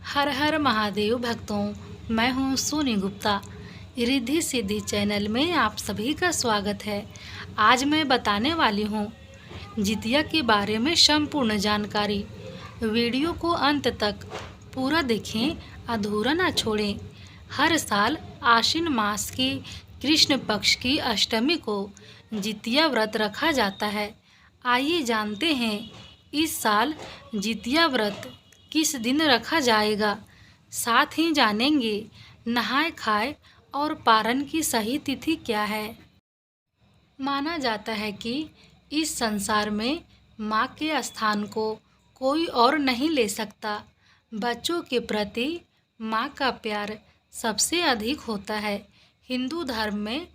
हर हर महादेव भक्तों, मैं हूँ सोनी गुप्ता। रिद्धि सिद्धि चैनल में आप सभी का स्वागत है। आज मैं बताने वाली हूँ जितिया के बारे में संपूर्ण जानकारी। वीडियो को अंत तक पूरा देखें, अधूरा ना छोड़ें। हर साल आश्विन मास की कृष्ण पक्ष की अष्टमी को जितिया व्रत रखा जाता है। आइए जानते हैं इस साल जितिया व्रत किस दिन रखा जाएगा। साथ ही जानेंगे नहाय खाए और पारण की सही तिथि क्या है। माना जाता है कि इस संसार में माँ के स्थान को कोई और नहीं ले सकता। बच्चों के प्रति माँ का प्यार सबसे अधिक होता है। हिंदू धर्म में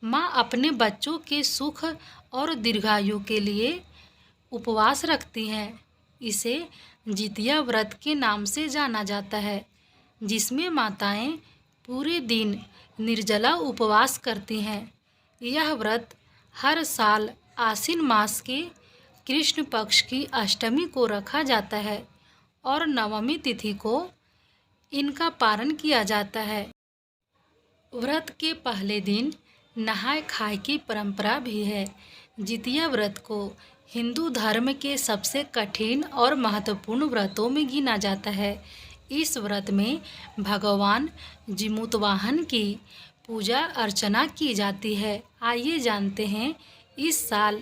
माँ अपने बच्चों के सुख और दीर्घायु के लिए उपवास रखती हैं। इसे जितिया व्रत के नाम से जाना जाता है, जिसमें माताएं पूरे दिन निर्जला उपवास करती हैं। यह व्रत हर साल आश्विन मास के कृष्ण पक्ष की अष्टमी को रखा जाता है और नवमी तिथि को इनका पारण किया जाता है। व्रत के पहले दिन नहाय खाए की परंपरा भी है। जितिया व्रत को हिंदू धर्म के सबसे कठिन और महत्वपूर्ण व्रतों में गिना जाता है। इस व्रत में भगवान जिमुतवाहन की पूजा अर्चना की जाती है। आइए जानते हैं इस साल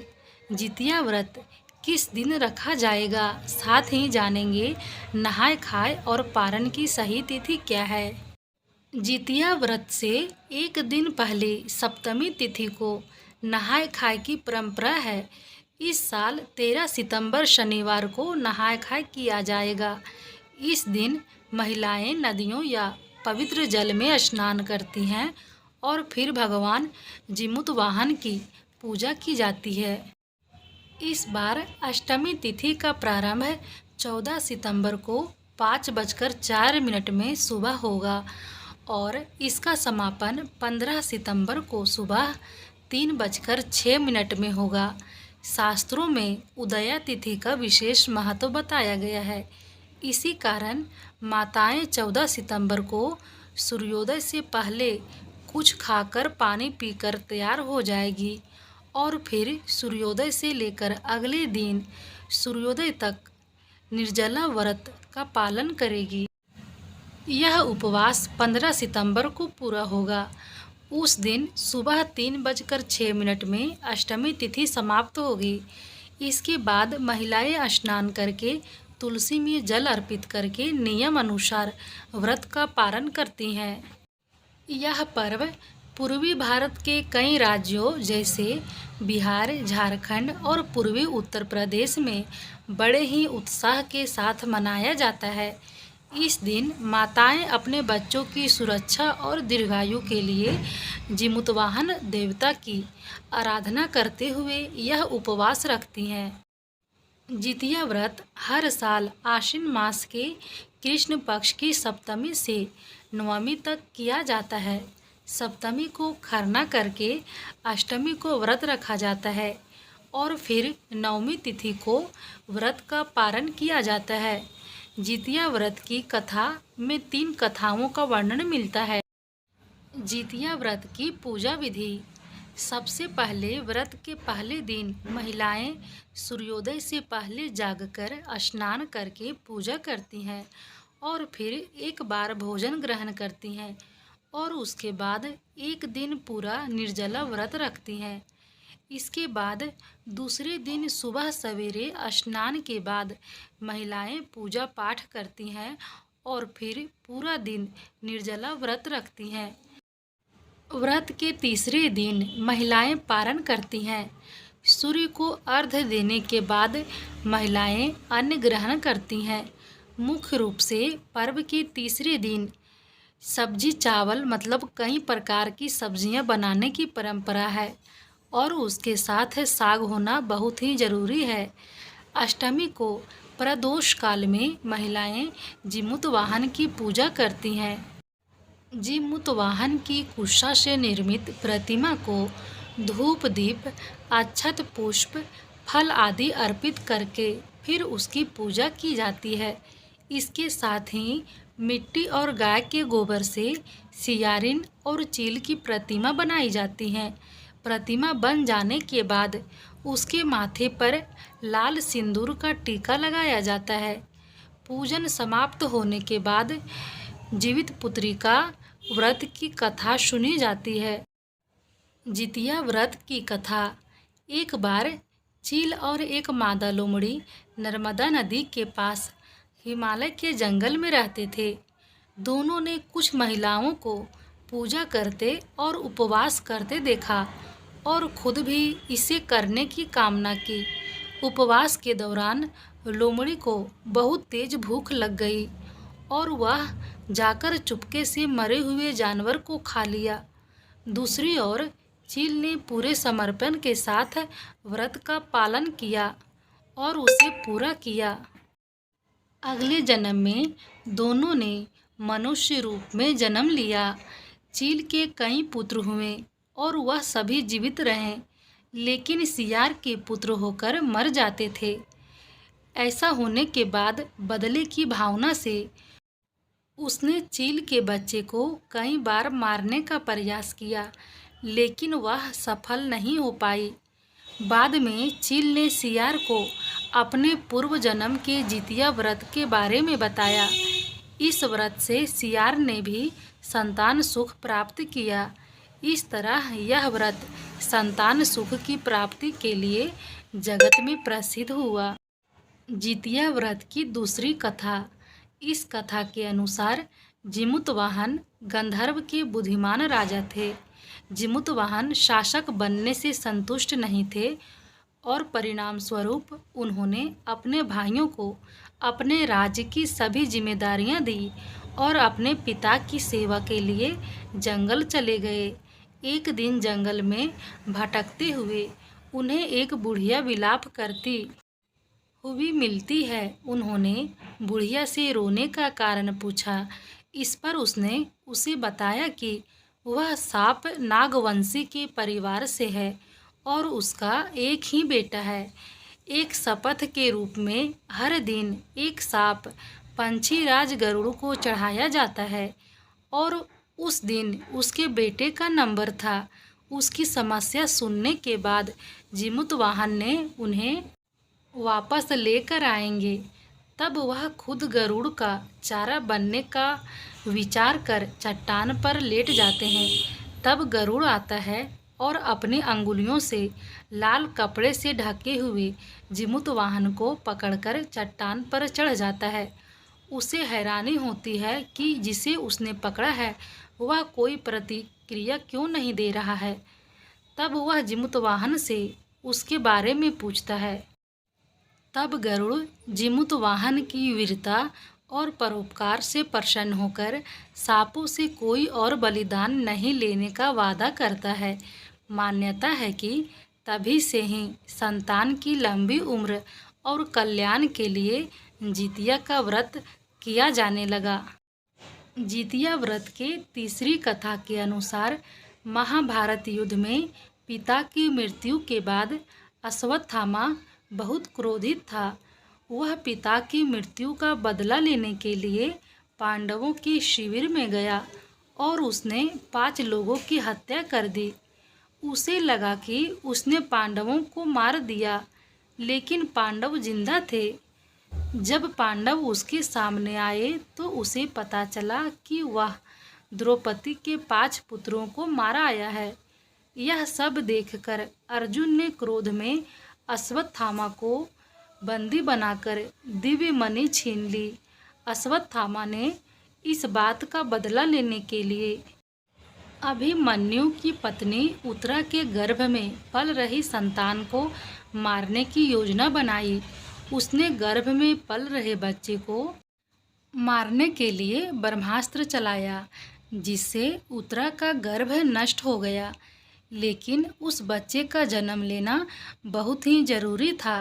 जितिया व्रत किस दिन रखा जाएगा। साथ ही जानेंगे नहाय खाए और पारण की सही तिथि क्या है। जितिया व्रत से एक दिन पहले सप्तमी तिथि को नहाय खाए की परंपरा है। इस साल 13 सितंबर शनिवार को नहाय खाए किया जाएगा। इस दिन महिलाएं नदियों या पवित्र जल में स्नान करती हैं और फिर भगवान जिमुतवाहन की पूजा की जाती है। इस बार अष्टमी तिथि का प्रारंभ 14 सितंबर को 5:04 में सुबह होगा और इसका समापन 15 सितंबर को सुबह 3:06 में होगा। शास्त्रों में उदया तिथि का विशेष महत्व बताया गया है। इसी कारण माताएं 14 सितंबर को सूर्योदय से पहले कुछ खाकर पानी पीकर तैयार हो जाएगी और फिर सूर्योदय से लेकर अगले दिन सूर्योदय तक निर्जला व्रत का पालन करेगी। यह उपवास 15 सितंबर को पूरा होगा। उस दिन सुबह 3:06 में अष्टमी तिथि समाप्त होगी। इसके बाद महिलाएं स्नान करके तुलसी में जल अर्पित करके नियम अनुसार व्रत का पारण करती हैं। यह पर्व पूर्वी भारत के कई राज्यों जैसे बिहार, झारखंड और पूर्वी उत्तर प्रदेश में बड़े ही उत्साह के साथ मनाया जाता है। इस दिन माताएं अपने बच्चों की सुरक्षा और दीर्घायु के लिए जिमुतवाहन देवता की आराधना करते हुए यह उपवास रखती हैं। जितिया व्रत हर साल आश्विन मास के कृष्ण पक्ष की सप्तमी से नवमी तक किया जाता है। सप्तमी को खरना करके अष्टमी को व्रत रखा जाता है और फिर नवमी तिथि को व्रत का पारण किया जाता है। जितिया व्रत की कथा में 3 कथाओं का वर्णन मिलता है। जितिया व्रत की पूजा विधि। सबसे पहले व्रत के पहले दिन महिलाएं सूर्योदय से पहले जागकर स्नान करके पूजा करती हैं और फिर एक बार भोजन ग्रहण करती हैं और उसके बाद एक दिन पूरा निर्जला व्रत रखती हैं। इसके बाद दूसरे दिन सुबह सवेरे स्नान के बाद महिलाएं पूजा पाठ करती हैं और फिर पूरा दिन निर्जला व्रत रखती हैं। व्रत के तीसरे दिन महिलाएं पारण करती हैं। सूर्य को अर्घ्य देने के बाद महिलाएं अन्न ग्रहण करती हैं। मुख्य रूप से पर्व के तीसरे दिन सब्जी चावल मतलब कई प्रकार की सब्जियां बनाने की परंपरा है और उसके साथ साग होना बहुत ही ज़रूरी है। अष्टमी को प्रदोष काल में महिलाएं जिमुतवाहन की पूजा करती हैं। जिमुतवाहन की कुशा से निर्मित प्रतिमा को धूप दीप अक्षत पुष्प फल आदि अर्पित करके फिर उसकी पूजा की जाती है। इसके साथ ही मिट्टी और गाय के गोबर से सियारिन और चील की प्रतिमा बनाई जाती है। प्रतिमा बन जाने के बाद उसके माथे पर लाल सिंदूर का टीका लगाया जाता है। पूजन समाप्त होने के बाद जीवित पुत्री का व्रत की कथा सुनी जाती है। जितिया व्रत की कथा। एक बार चील और एक मादा लोमड़ी नर्मदा नदी के पास हिमालय के जंगल में रहते थे। दोनों ने कुछ महिलाओं को पूजा करते और उपवास करते देखा और खुद भी इसे करने की कामना की। उपवास के दौरान लोमड़ी को बहुत तेज भूख लग गई और वह जाकर चुपके से मरे हुए जानवर को खा लिया। दूसरी ओर चील ने पूरे समर्पण के साथ व्रत का पालन किया और उसे पूरा किया। अगले जन्म में दोनों ने मनुष्य रूप में जन्म लिया। चील के कई पुत्र हुए और वह सभी जीवित रहे, लेकिन सियार के पुत्र होकर मर जाते थे। ऐसा होने के बाद बदले की भावना से उसने चील के बच्चे को कई बार मारने का प्रयास किया, लेकिन वह सफल नहीं हो पाई। बाद में चील ने सियार को अपने पूर्व जन्म के जितिया व्रत के बारे में बताया। इस व्रत से सियार ने भी संतान सुख प्राप्त किया। इस तरह यह व्रत संतान सुख की प्राप्ति के लिए जगत में प्रसिद्ध हुआ। जितिया व्रत की दूसरी कथा। इस कथा के अनुसार जिमुतवाहन गंधर्व के बुद्धिमान राजा थे। जिमुतवाहन शासक बनने से संतुष्ट नहीं थे और परिणाम स्वरूप उन्होंने अपने भाइयों को अपने राज्य की सभी जिम्मेदारियां दी और अपने पिता की सेवा के लिए जंगल चले गए। एक दिन जंगल में भटकते हुए उन्हें एक बुढ़िया विलाप करती हुई मिलती है। उन्होंने बुढ़िया से रोने का कारण पूछा। इस पर उसने उसे बताया कि वह सांप नागवंशी के परिवार से है और उसका एक ही बेटा है। एक शपथ के रूप में हर दिन एक सांप पंछीराज गरुड़ को चढ़ाया जाता है और उस दिन उसके बेटे का नंबर था। उसकी समस्या सुनने के बाद जिमुतवाहन ने उन्हें वापस लेकर आएंगे। तब वह खुद गरुड़ का चारा बनने का विचार कर चट्टान पर लेट जाते हैं। तब गरुड़ आता है और अपनी अंगुलियों से लाल कपड़े से ढके हुए जिमुतवाहन को पकड़कर चट्टान पर चढ़ जाता है। उसे हैरानी होती है कि जिसे उसने पकड़ा है वह कोई प्रतिक्रिया क्यों नहीं दे रहा है। तब वह जिमुतवाहन से उसके बारे में पूछता है। तब गरुड़ जिमुतवाहन की वीरता और परोपकार से प्रसन्न होकर सांपों से कोई और बलिदान नहीं लेने का वादा करता है। मान्यता है कि तभी से ही संतान की लंबी उम्र और कल्याण के लिए जितिया का व्रत किया जाने लगा। जितिया व्रत के तीसरी कथा के अनुसार महाभारत युद्ध में पिता की मृत्यु के बाद अश्वत्थामा बहुत क्रोधित था। वह पिता की मृत्यु का बदला लेने के लिए पांडवों के शिविर में गया और उसने 5 लोगों की हत्या कर दी। उसे लगा कि उसने पांडवों को मार दिया, लेकिन पांडव जिंदा थे। जब पांडव उसके सामने आए तो उसे पता चला कि वह द्रौपदी के 5 पुत्रों को मारा आया है। यह सब देखकर अर्जुन ने क्रोध में अश्वत्थामा को बंदी बनाकर दिव्य मणि छीन ली। अश्वत्थामा ने इस बात का बदला लेने के लिए अभिमन्यु की पत्नी उत्तरा के गर्भ में पल रही संतान को मारने की योजना बनाई। उसने गर्भ में पल रहे बच्चे को मारने के लिए ब्रह्मास्त्र चलाया, जिससे उत्तरा का गर्भ नष्ट हो गया। लेकिन उस बच्चे का जन्म लेना बहुत ही जरूरी था।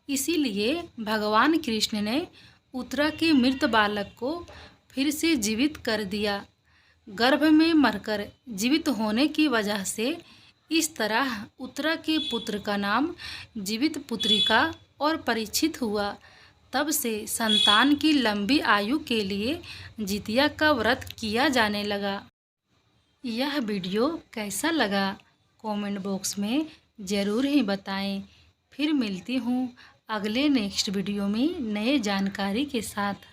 इसीलिए भगवान कृष्ण ने उत्तरा के मृत बालक को फिर से जीवित कर दिया। गर्भ में मरकर जीवित होने की वजह से इस तरह उत्तरा के पुत्र का नाम जीवित पुत्रिका और परीक्षित हुआ। तब से संतान की लंबी आयु के लिए जितिया का व्रत किया जाने लगा। यह वीडियो कैसा लगा कमेंट बॉक्स में ज़रूर ही बताएं। फिर मिलती हूँ अगले नेक्स्ट वीडियो में नए जानकारी के साथ।